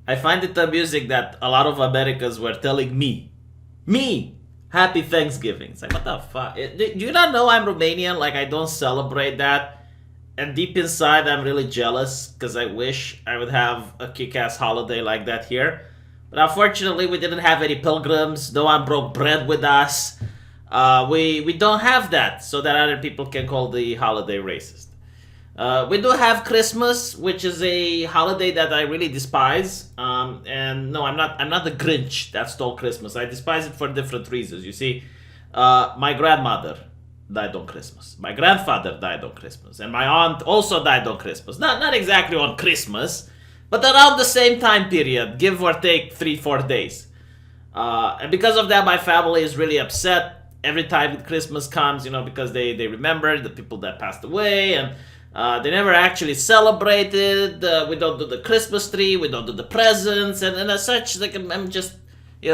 I find it amusing that a lot of Americans were telling me, Happy Thanksgiving. It's like, what the fuck? Do you not know I'm Romanian? Like, I don't celebrate that. And deep inside, I'm really jealous because I wish I would have a kick-ass holiday like that here. But unfortunately, we didn't have any pilgrims. No one broke bread with us. We don't have that, so that other people can call the holiday racist. We do have Christmas, which is a holiday that I really despise. And no, I'm not the Grinch that stole Christmas. I despise it for different reasons. You see, my grandmother died on Christmas. My grandfather died on Christmas, and my aunt also died on Christmas. Not exactly on Christmas, but around the same time period, give or take 3-4 days. And because of that, my family is really upset every time Christmas comes, because they remember the people that passed away, and they never actually celebrated. We don't do the Christmas tree, we don't do the presents, and as such, like, I'm just,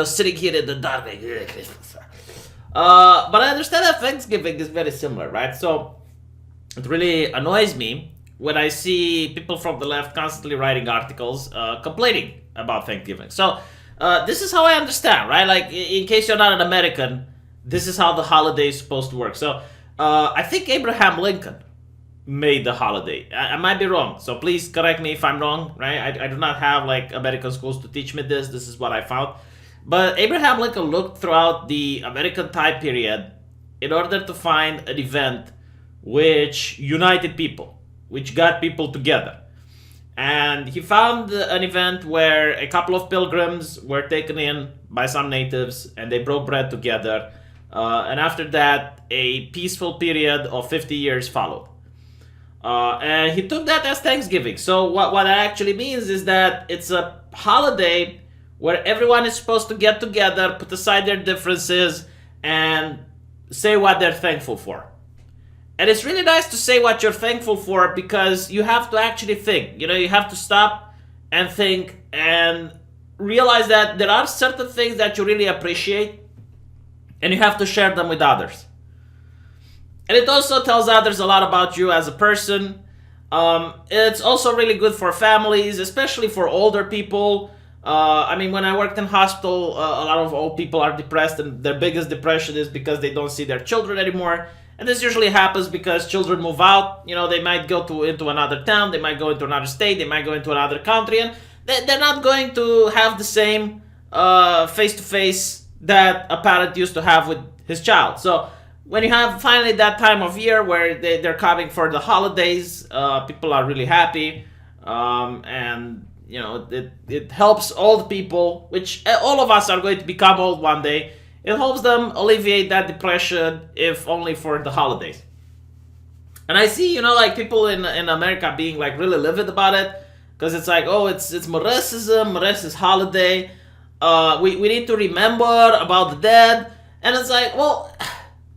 sitting here in the dark, like, Christmas. But I understand that Thanksgiving is very similar, right? So it really annoys me when I see people from the left constantly writing articles complaining about Thanksgiving. So this is how I understand, right? Like, in case you're not an American, this is how the holiday is supposed to work. So I think Abraham Lincoln made the holiday. I might be wrong, so please correct me if I'm wrong, right? I do not have like American schools to teach me this. This is what I found. But Abraham Lincoln looked throughout the American time period in order to find an event which united people, which got people together. And he found an event where a couple of pilgrims were taken in by some natives and they broke bread together. And after that, a peaceful period of 50 years followed. And he took that as Thanksgiving. So what that actually means is that it's a holiday where everyone is supposed to get together, put aside their differences, and say what they're thankful for. And it's really nice to say what you're thankful for because you have to actually think. You have to stop and think and realize that there are certain things that you really appreciate and you have to share them with others. And it also tells others a lot about you as a person. It's also really good for families, especially for older people. When I worked in hospital, a lot of old people are depressed, and their biggest depression is because they don't see their children anymore. And this usually happens because children move out. They might go into another town, they might go into another state, they might go into another country, and they're not going to have the same face-to-face that a parent used to have with his child. So when you have finally that time of year where they're coming for the holidays, people are really happy, and it helps old people, which all of us are going to become old one day. It helps them alleviate that depression, if only for the holidays. And I see, like people in America being like really livid about it, because it's like, oh, it's Maurice's holiday. We need to remember about the dead, and it's like, well,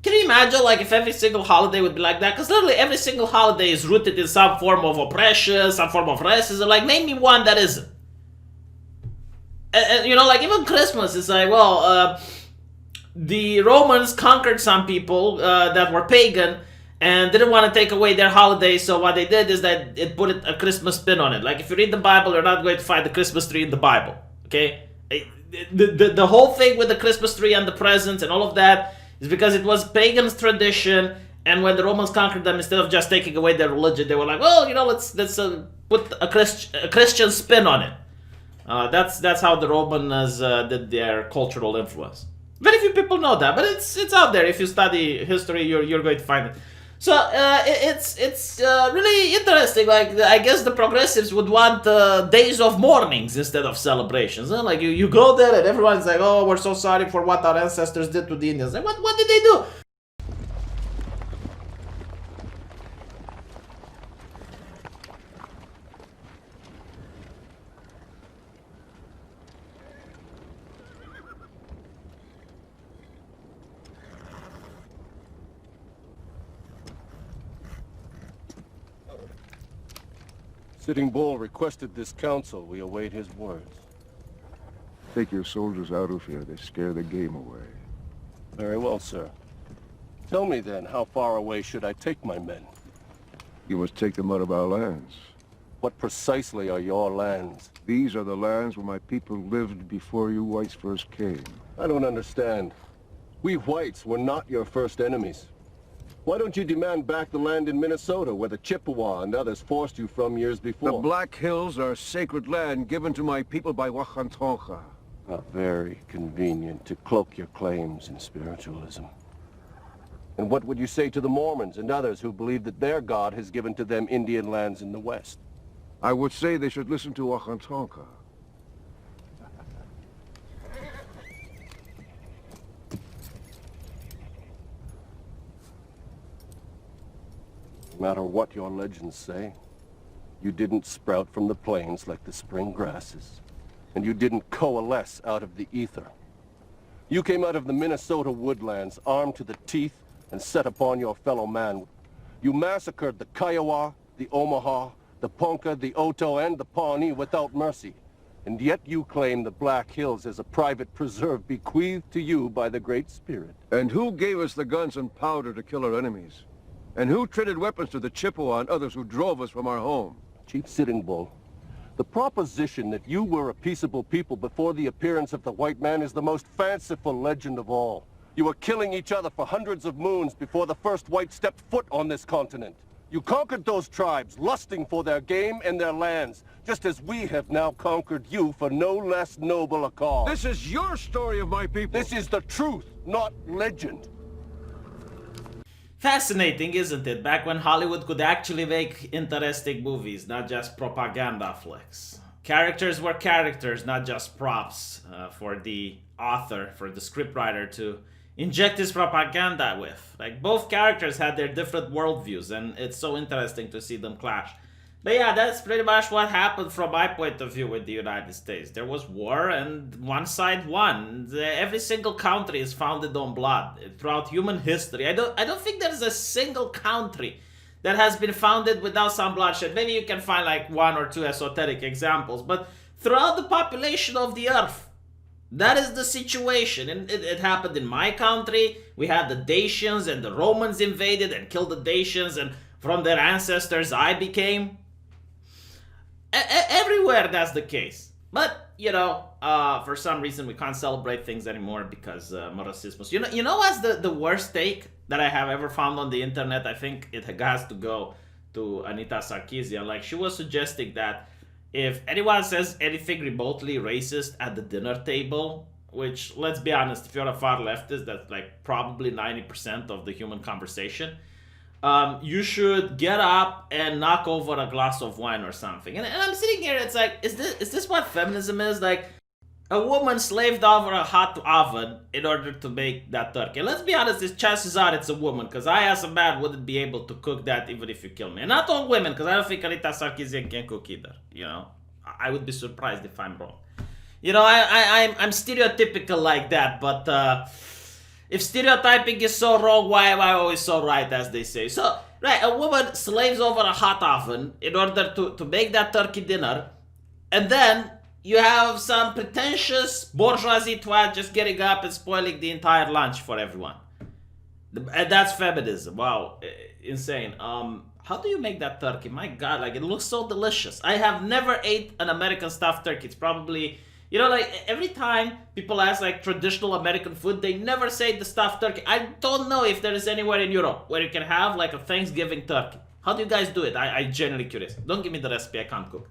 can you imagine like if every single holiday would be like that? Because literally every single holiday is rooted in some form of oppression, some form of racism. Like, name me one that isn't. And like even Christmas, it's like, well, the Romans conquered some people that were pagan and didn't want to take away their holiday. So what they did is that it put a Christmas spin on it. Like, if you read the Bible, you're not going to find the Christmas tree in the Bible. Okay, the whole thing with the Christmas tree and the presents and all of that is because it was pagan's tradition, and when the Romans conquered them, instead of just taking away their religion, they were like, well, let's put a Christian spin on it. That's how the Romans did their cultural influence. Very few people know that, but it's out there. If you study history, you're going to find it. So it's really interesting. Like, I guess the progressives would want days of mournings instead of celebrations. Huh? Like you go there and everyone's like, oh, we're so sorry for what our ancestors did to the Indians. Like, what did they do? Sitting Bull requested this council. We await his words. Take your soldiers out of here. They scare the game away. Very well, sir. Tell me then, how far away should I take my men? You must take them out of our lands. What precisely are your lands? These are the lands where my people lived before you whites first came. I don't understand. We whites were not your first enemies. Why don't you demand back the land in Minnesota where the Chippewa and others forced you from years before? The Black Hills are sacred land given to my people by Wakantonka. Very convenient to cloak your claims in spiritualism. And what would you say to the Mormons and others who believe that their God has given to them Indian lands in the West? I would say they should listen to Wakantonka. No matter what your legends say, you didn't sprout from the plains like the spring grasses, and you didn't coalesce out of the ether. You came out of the Minnesota woodlands, armed to the teeth, and set upon your fellow man. You massacred the Kiowa, the Omaha, the Ponca, the Oto, and the Pawnee without mercy. And yet you claim the Black Hills as a private preserve bequeathed to you by the Great Spirit. And who gave us the guns and powder to kill our enemies? And who traded weapons to the Chippewa and others who drove us from our home? Chief Sitting Bull, the proposition that you were a peaceable people before the appearance of the white man is the most fanciful legend of all. You were killing each other for hundreds of moons before the first white stepped foot on this continent. You conquered those tribes, lusting for their game and their lands, just as we have now conquered you for no less noble a cause. This is your story of my people. This is the truth, not legend. Fascinating, isn't it? Back when Hollywood could actually make interesting movies, not just propaganda flicks. Characters were characters, not just props for the author, for the scriptwriter to inject his propaganda with. Like, both characters had their different worldviews, and it's so interesting to see them clash. But yeah, that's pretty much what happened from my point of view with the United States. There was war, and one side won. Every single country is founded on blood throughout human history. I don't think there's a single country that has been founded without some bloodshed. Maybe you can find like one or two esoteric examples, but throughout the population of the earth, that is the situation. And it happened in my country. We had the Dacians, and the Romans invaded and killed the Dacians, and from their ancestors I became. Everywhere that's the case. But, you know, for some reason we can't celebrate things anymore because racism. You know what's the worst take that I have ever found on the internet? I think it has to go to Anita Sarkeesian. Like, she was suggesting that if anyone says anything remotely racist at the dinner table, which, let's be honest, if you're a far leftist, that's like probably 90% of the human conversation, you should get up and knock over a glass of wine or something. And I'm sitting here, it's like, is this what feminism is? Like, a woman slaved over a hot oven in order to make that turkey. And let's be honest, chances are it's a woman, because I as a man wouldn't be able to cook that even if you kill me. And not all women, because I don't think Anita Sarkeesian can cook either, you know. I would be surprised if I'm wrong. You know, I'm stereotypical like that, but if stereotyping is so wrong, why am I always so right, as they say? So, right, a woman slaves over a hot oven in order to make that turkey dinner, and then you have some pretentious bourgeoisie twat just getting up and spoiling the entire lunch for everyone. And that's feminism. Wow, insane. How do you make that turkey? My God, like, it looks so delicious. I have never ate an American stuffed turkey. It's probably... You know, like, every time people ask, like, traditional American food, they never say the stuffed turkey. I don't know if there is anywhere in Europe where you can have, like, a Thanksgiving turkey. How do you guys do it? I'm genuinely curious. Don't give me the recipe. I can't cook.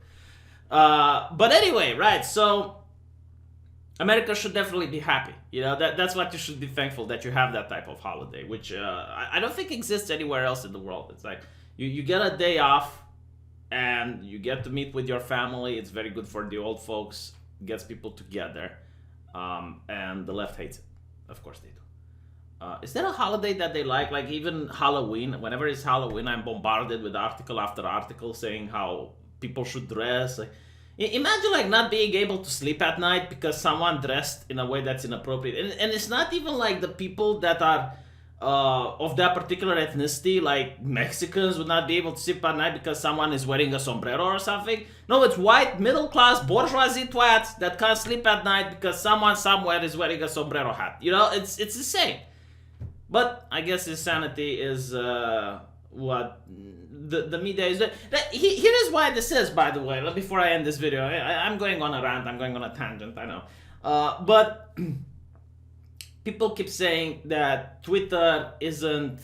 But anyway, right, so America should definitely be happy. You know, that's what you should be thankful, that you have that type of holiday, which I don't think exists anywhere else in the world. It's like, you get a day off, and you get to meet with your family. It's very good for the old folks. Gets people together, and the left hates it. Of course they do. Is there a holiday that they like? Like, even Halloween. Whenever it's Halloween, I'm bombarded with article after article saying how people should dress. Like, imagine, like, not being able to sleep at night because someone dressed in a way that's inappropriate. And it's not even like the people that are of that particular ethnicity, like Mexicans would not be able to sleep at night because someone is wearing a sombrero or something. No, it's white, middle-class, bourgeoisie twats that can't sleep at night because someone somewhere is wearing a sombrero hat. You know, it's insane. But I guess insanity is what the media is doing. Here is why this is, by the way, before I end this video. I'm going on a rant, I'm going on a tangent, I know. But people keep saying that Twitter isn't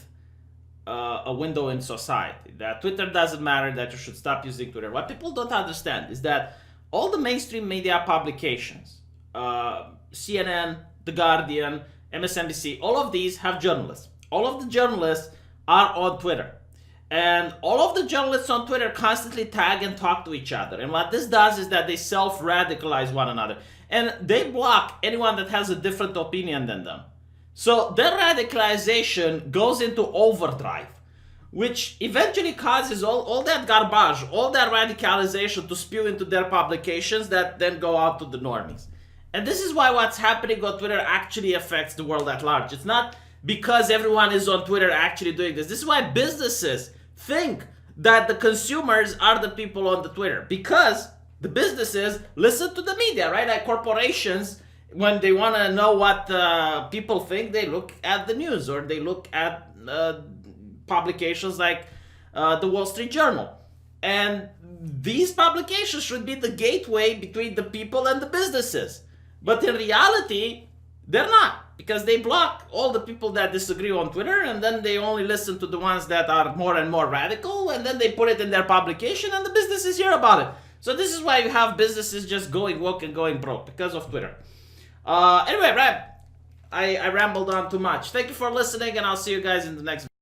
a window in society, that Twitter doesn't matter, that you should stop using Twitter. What people don't understand is that all the mainstream media publications, CNN, The Guardian, MSNBC, all of these have journalists. All of the journalists are on Twitter. And all of the journalists on Twitter constantly tag and talk to each other. And what this does is that they self-radicalize one another. And they block anyone that has a different opinion than them. So their radicalization goes into overdrive, which eventually causes all that garbage, all that radicalization to spew into their publications that then go out to the normies. And this is why what's happening on Twitter actually affects the world at large. It's not because everyone is on Twitter actually doing this. This is why businesses think that the consumers are the people on the Twitter, because the businesses listen to the media, right? Like corporations, when they want to know what people think, they look at the news, or they look at publications like the Wall Street Journal. And these publications should be the gateway between the people and the businesses. But in reality, they're not, because they block all the people that disagree on Twitter, and then they only listen to the ones that are more and more radical, and then they put it in their publication, and the businesses hear about it. So this is why you have businesses just going woke and going broke, because of Twitter. Anyway, right, I rambled on too much. Thank you for listening, and I'll see you guys in the next video.